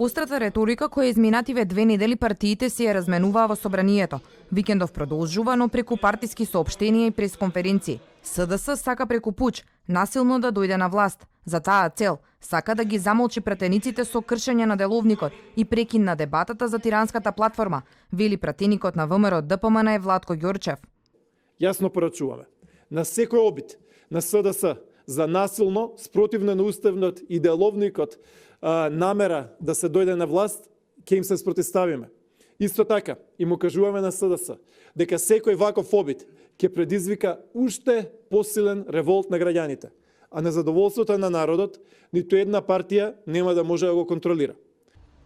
Острата реторика која изминативе 2 недели партиите си ја разменуваа во собранието. Викендов продолжува, но преку партиски соопштенија и пресконференции. СДС сака преку пуч насилно да дојде на власт. За таа цел сака да ги замолчи пратениците со кршење на деловникот и прекин на дебатата за тиранската платформа, вели пратеникот на ВМРО ДПМН Владко Ѓорчев. Јасно порачуваме на секој обид на СДС за насилно, спротивно на уставниот и деловникот намера да се дојде на власт, ќе им се спротивставиме. Исто така, и му кажуваме на СДС дека секој ваков обид ќе предизвика уште посилен револт на граѓаните, а незадоволството на народот ниту една партија нема да може да го контролира.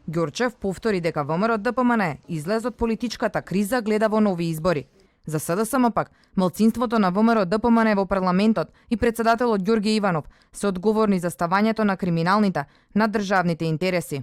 Ѓорчев повтори дека ВМРО ДПМН излез од политичката криза, гледа во нови избори. За СДСМ пак, малцинството на ВМРО ДПМН во парламентот и председателот Ѓорѓе Иванов се одговорни за ставањето на криминалните над државните интереси.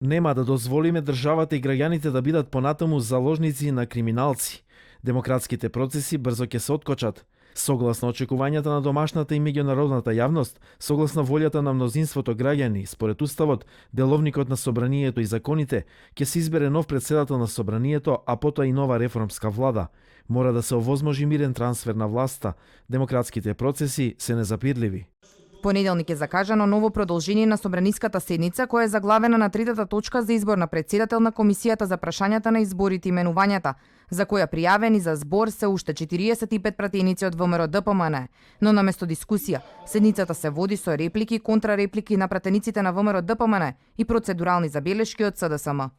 Нема да дозволиме државата и граѓаните да бидат понатаму заложници на криминалци. Демократските процеси брзо ќе се откочат. Согласно очекувањата на домашната и меѓународната јавност, согласно волјата на мнозинството граѓани, според уставот, деловникот на собранието и законите, ќе се избере нов председател на собранието, а потоа и нова реформска влада. Мора да се овозможи мирен трансфер на власта. Демократските процеси се незапирливи. Понеделник е закажано ново продолжение на собраниската седница, која е заглавена на третата точка за избор на председател на Комисијата за прашањата на изборите и именувањата, за која пријавени за збор се уште 45 пратеници од ВМРО ДПМН. Но наместо дискусија, седницата се води со реплики, контрареплики на пратениците на ВМРО ДПМН и процедурални забелешки од СДСМ.